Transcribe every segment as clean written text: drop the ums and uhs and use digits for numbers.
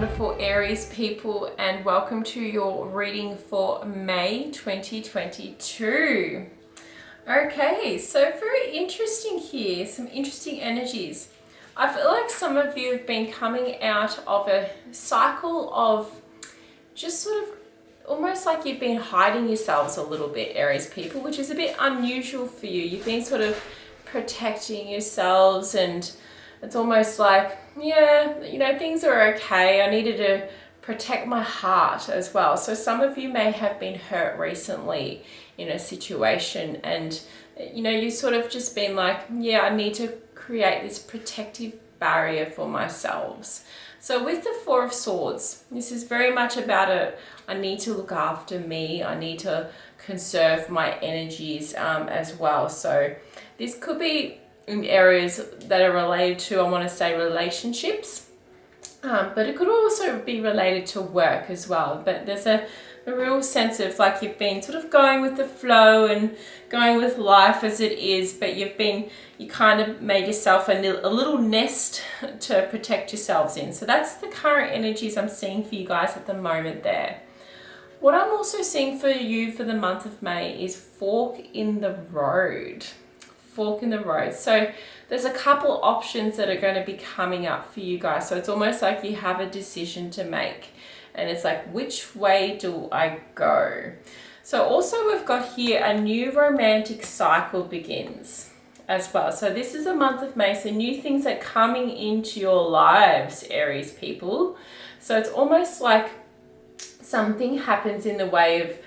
wonderful Aries people, and welcome to your reading for May 2022. Okay, so very interesting here, some interesting energies. I feel like some of you have been coming out of a cycle of just sort of almost like you've been hiding yourselves a little bit, Aries people, which is a bit unusual for you. You've been sort of protecting yourselves, and it's almost like, yeah, you know, things are okay. I needed to protect my heart as well. So some of you may have been hurt recently in a situation, and you know, you sort of just been like, yeah, I need to create this protective barrier for myself. So with the Four of Swords, this is very much about I need to look after me. I need to conserve my energies as well. So this could be in areas that are related to, I want to say, relationships, but it could also be related to work as well. But there's a real sense of like you've been sort of going with the flow and going with life as it is, but you kind of made yourself a little nest to protect yourselves in. So that's the current energies I'm seeing for you guys at the moment there. What I'm also seeing for you for the month of May is fork in the road. Fork in the road. So there's a couple options that are going to be coming up for you guys. So it's almost like you have a decision to make, and it's like, which way do I go? So also we've got here a new romantic cycle begins as well. So this is a month of May, so new things are coming into your lives, Aries people. So it's almost like something happens in the way of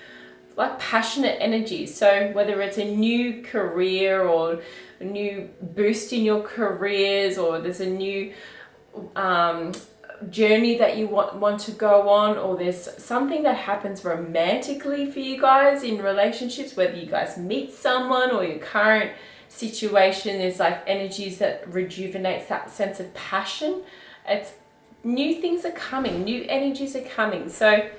like passionate energy. So whether it's a new career or a new boost in your careers, or there's a new journey that you want to go on, or there's something that happens romantically for you guys in relationships, whether you guys meet someone or your current situation, there's like energies that rejuvenates that sense of passion. It's new things are coming, new energies are coming. So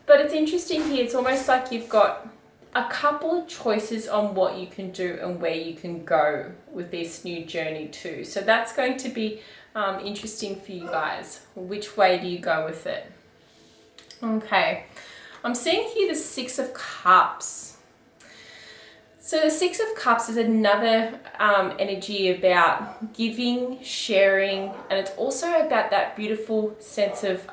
but it's interesting here, it's almost like you've got a couple of choices on what you can do and where you can go with this new journey too. So that's going to be interesting for you guys. Which way do you go with it? Okay, I'm seeing here the Six of Cups. So the Six of Cups is another energy about giving, sharing, and it's also about that beautiful sense of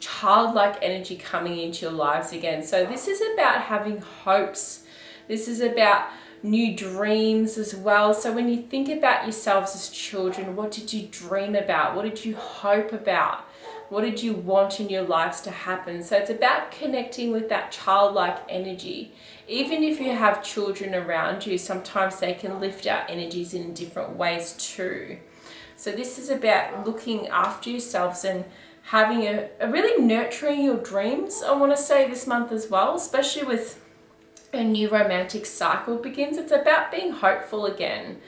childlike energy coming into your lives again. So this is about having hopes. This is about new dreams as well. So when you think about yourselves as children, what did you dream about? What did you hope about? What did you want in your lives to happen? So it's about connecting with that childlike energy. Even if you have children around you, sometimes they can lift our energies in different ways too. So this is about looking after yourselves and having a really nurturing your dreams, I want to say, this month as well, especially with a new romantic cycle begins. It's about being hopeful again,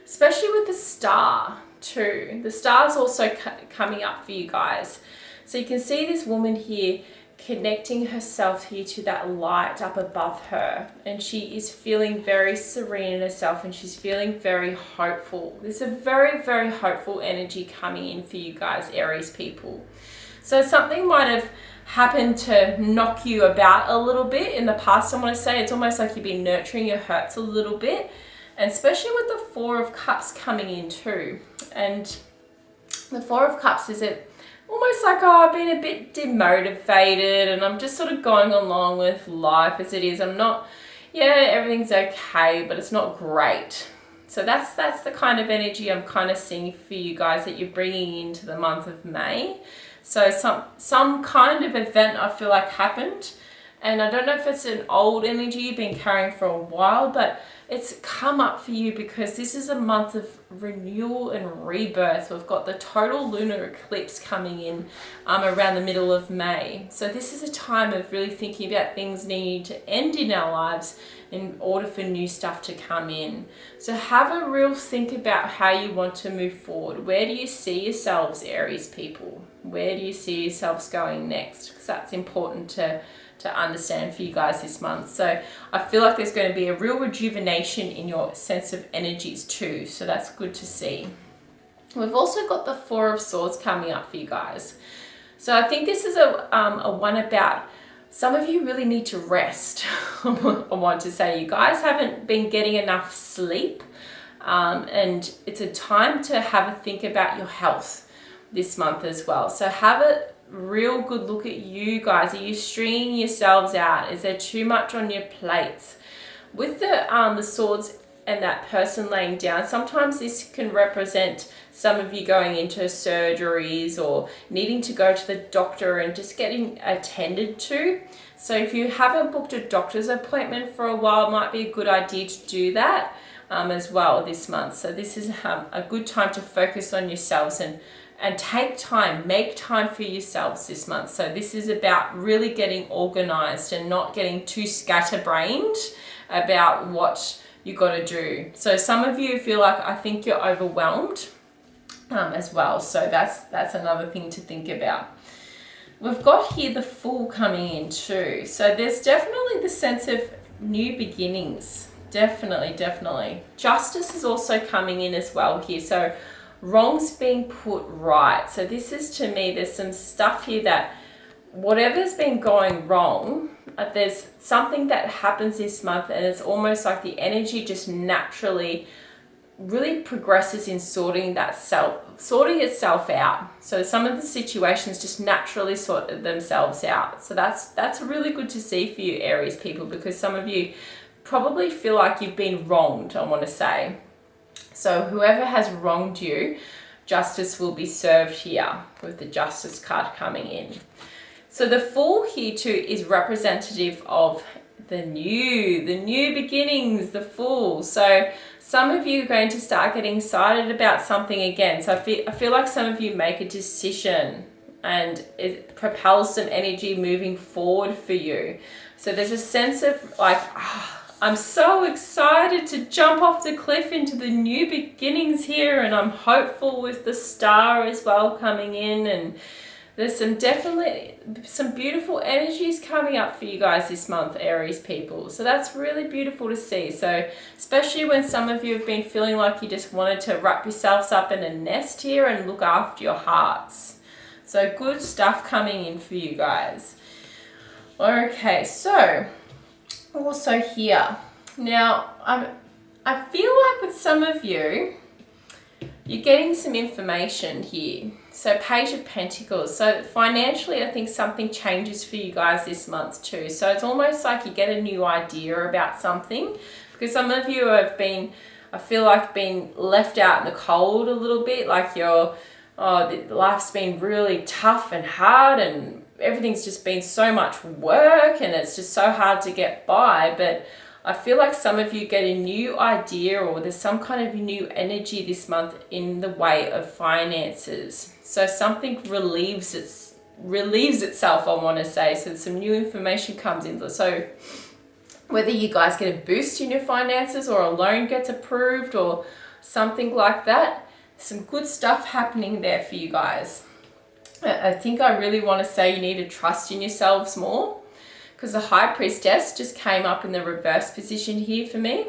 especially with the Star too. The Star's also coming up for you guys. So you can see this woman here connecting herself here to that light up above her, and she is feeling very serene in herself, and she's feeling very hopeful. There's a very, very hopeful energy coming in for you guys, Aries people. So something might have happened to knock you about a little bit in the past. I want to say it's almost like you've been nurturing your hurts a little bit, and especially with the Four of Cups coming in too. And the Four of Cups is almost like, oh, I've been a bit demotivated and I'm just sort of going along with life as it is. I'm not, yeah, everything's okay, but it's not great. So that's the kind of energy I'm kind of seeing for you guys that you're bringing into the month of May. So some kind of event I feel like happened, and I don't know if it's an old energy you've been carrying for a while, but it's come up for you because this is a month of renewal and rebirth. We've got the total lunar eclipse coming in around the middle of May. So this is a time of really thinking about things needing to end in our lives in order for new stuff to come in. So have a real think about how you want to move forward. Where do you see yourselves, Aries people? Where do you see yourselves going next? Because that's important to understand for you guys this month. So I feel like there's going to be a real rejuvenation in your sense of energies too. So that's good to see. We've also got the Four of Swords coming up for you guys. So I think this is a one about some of you really need to rest. I want to say you guys haven't been getting enough sleep, and it's a time to have a think about your health this month as well. So have a real good look at you guys. Are you stringing yourselves out? Is there too much on your plates? With the swords and that person laying down, sometimes this can represent some of you going into surgeries or needing to go to the doctor and just getting attended to. So if you haven't booked a doctor's appointment for a while, it might be a good idea to do that as well this month. So this is a good time to focus on yourselves and take time, make time for yourselves this month. So this is about really getting organized and not getting too scatterbrained about what you got to do. So some of you feel like, I think you're overwhelmed as well. So that's another thing to think about. We've got here the Fool coming in too. So there's definitely the sense of new beginnings. Definitely. Justice is also coming in as well here. So wrongs being put right. So this is, to me, there's some stuff here that whatever's been going wrong, there's something that happens this month, and it's almost like the energy just naturally really progresses in sorting itself out. So some of the situations just naturally sort themselves out. So that's really good to see for you, Aries people, because some of you probably feel like you've been wronged, I want to say. So whoever has wronged you, justice will be served here with the Justice card coming in. So the Fool here too is representative of the new beginnings, the Fool. So some of you are going to start getting excited about something again. So I feel like some of you make a decision and it propels some energy moving forward for you. So there's a sense of like, I'm so excited to jump off the cliff into the new beginnings here, and I'm hopeful with the Star as well coming in, and there's definitely some beautiful energies coming up for you guys this month, Aries people. So that's really beautiful to see. So especially when some of you have been feeling like you just wanted to wrap yourselves up in a nest here and look after your hearts. So good stuff coming in for you guys. Okay, so also here. Now, I feel like with some of you, you're getting some information here. So Page of Pentacles. So financially, I think something changes for you guys this month too. So it's almost like you get a new idea about something, because some of you have been, I feel like, been left out in the cold a little bit. Like life's been really tough and hard, and everything's just been so much work, and it's just so hard to get by. But I feel like some of you get a new idea, or there's some kind of new energy this month in the way of finances. So something relieves itself, I want to say. So some new information comes in. So whether you guys get a boost in your finances, or a loan gets approved, or something like that, some good stuff happening there for you guys. I think I really want to say you need to trust in yourselves more, because the High Priestess just came up in the reverse position here for me.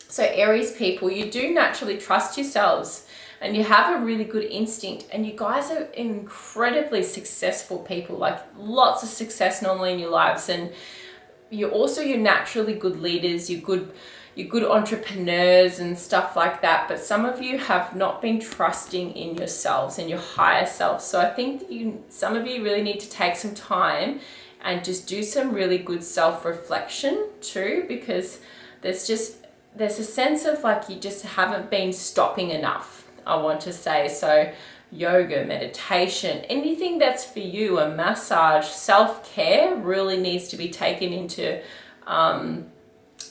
So Aries people, you do naturally trust yourselves, and you have a really good instinct, and you guys are incredibly successful people, like lots of success normally in your lives, and you're naturally good leaders, you're good entrepreneurs and stuff like that. But some of you have not been trusting in yourselves and your higher self. So I think that some of you really need to take some time and just do some really good self-reflection too, because there's a sense of like you just haven't been stopping enough, I want to say. So yoga, meditation, anything that's for you, a massage, self-care really needs to be taken into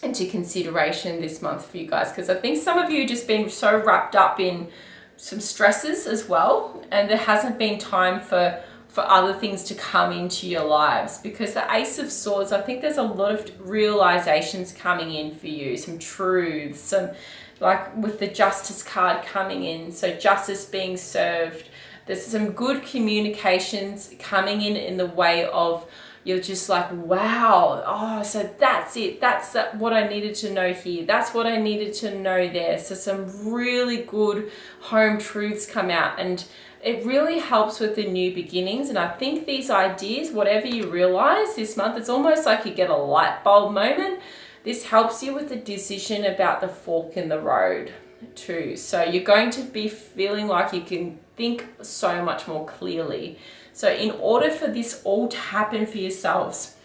consideration this month for you guys, because I think some of you just been so wrapped up in some stresses as well, and there hasn't been time for other things to come into your lives. Because the Ace of Swords, I think there's a lot of realizations coming in for you, some truths, some, like with the Justice card coming in, so justice being served. There's some good communications coming in the way of, you're just like, wow, oh, so that's it. That's what I needed to know here. That's what I needed to know there. So some really good home truths come out, and It really helps with the new beginnings, and I think these ideas, whatever you realize this month, it's almost like you get a light bulb moment. This helps you with the decision about the fork in the road too. So you're going to be feeling like you can think so much more clearly. So in order for this all to happen for yourselves,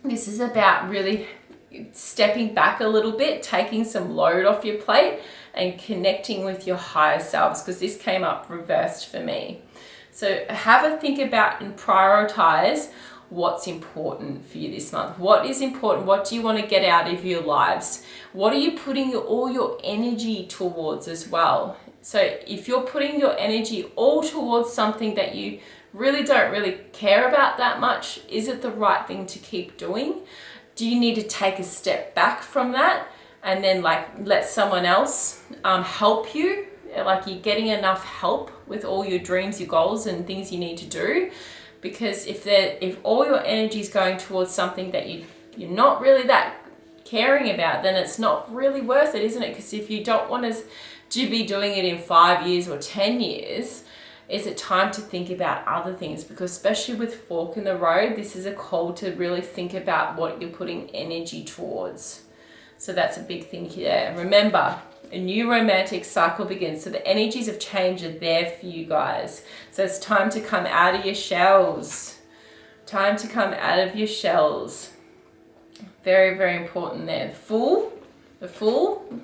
this is about really stepping back a little bit, taking some load off your plate and connecting with your higher selves, because this came up reversed for me. So have a think about and prioritize what's important for you this month. What is important? What do you want to get out of your lives? What are you putting all your energy towards as well? So if you're putting your energy all towards something that you don't really care about that much, is it the right thing to keep doing? Do you need to take a step back from that and then like let someone else help you? Like you're getting enough help with all your dreams, your goals and things you need to do? Because if all your energy is going towards something that you're not really that caring about, then it's not really worth it, isn't it? Because if you don't want to be doing it in 5 years or 10 years, is it time to think about other things? Because especially with fork in the road, this is a call to really think about what you're putting energy towards. So that's a big thing here. Remember, a new romantic cycle begins. So the energies of change are there for you guys. So it's time to come out of your shells. Time to come out of your shells. Very, very important there. The Fool,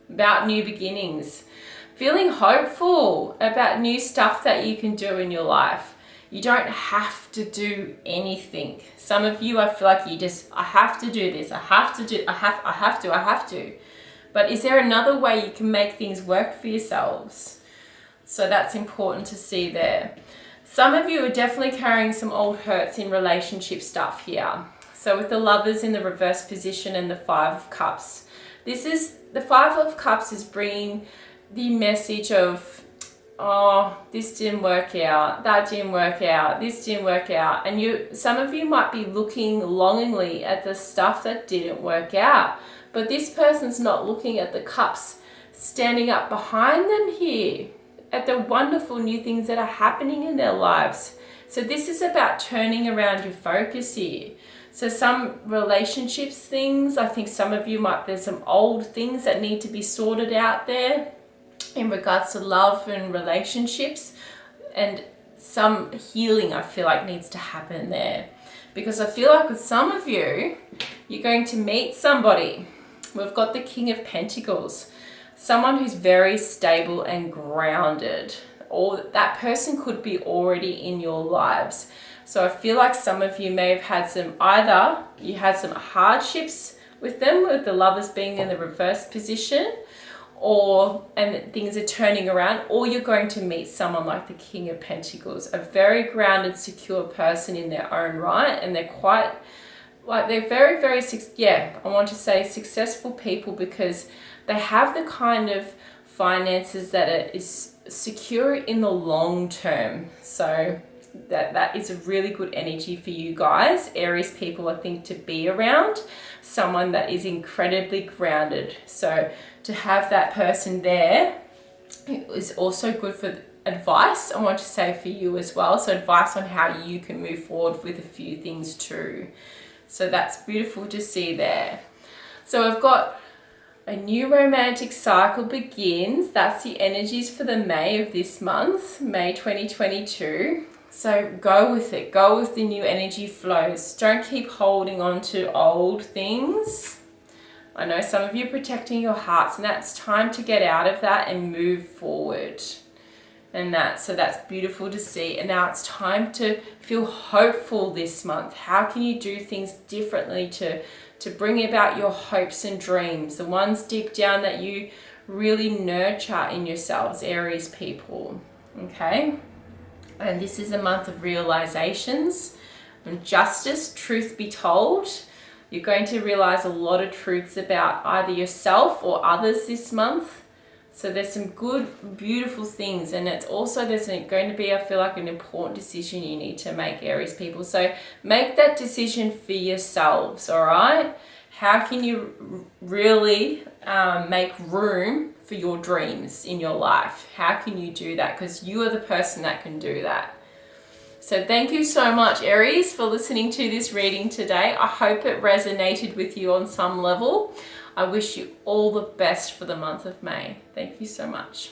about new beginnings. Feeling hopeful about new stuff that you can do in your life. You don't have to do anything. Some of you, I feel like I have to do this. I have to. But is there another way you can make things work for yourselves? So that's important to see there. Some of you are definitely carrying some old hurts in relationship stuff here. So with the Lovers in the reverse position and the Five of Cups. The Five of Cups is bringing the message of, oh, this didn't work out, that didn't work out, this didn't work out. And some of you might be looking longingly at the stuff that didn't work out. But this person's not looking at the cups standing up behind them here, at the wonderful new things that are happening in their lives. So this is about turning around your focus here. So some relationships things, I think some of you there's some old things that need to be sorted out there in regards to love and relationships, and some healing I feel like needs to happen there. Because I feel like with some of you, you're going to meet somebody. We've got the King of Pentacles, someone who's very stable and grounded, or that person could be already in your lives. So I feel like some of you may have had either you had some hardships with them, with the Lovers being in the reverse position, and things are turning around, or you're going to meet someone like the King of Pentacles, a very grounded, secure person in their own right, and they're very, very, I want to say successful people, because they have the kind of finances that is secure in the long term. So that is a really good energy for you guys, Aries people, I think, to be around someone that is incredibly grounded. So to have that person there is also good for advice, I want to say, for you as well. So advice on how you can move forward with a few things too. So that's beautiful to see there. So I've got a new romantic cycle begins. That's the energies for the May of this month, May 2022. So go with it. Go with the new energy flows. Don't keep holding on to old things. I know some of you are protecting your hearts, and that's time to get out of that and move forward. So that's beautiful to see. And now it's time to feel hopeful this month. How can you do things differently to bring about your hopes and dreams, the ones deep down that you really nurture in yourselves, Aries people? Okay. And this is a month of realizations and justice. Truth be told, you're going to realize a lot of truths about either yourself or others this month. So there's some good, beautiful things, and it's also going to be, I feel like, an important decision you need to make, Aries people. So make that decision for yourselves, all right? How can you really make room for your dreams in your life? How can you do that? Because you are the person that can do that. So thank you so much, Aries, for listening to this reading today. I hope it resonated with you on some level. I wish you all the best for the month of May. Thank you so much.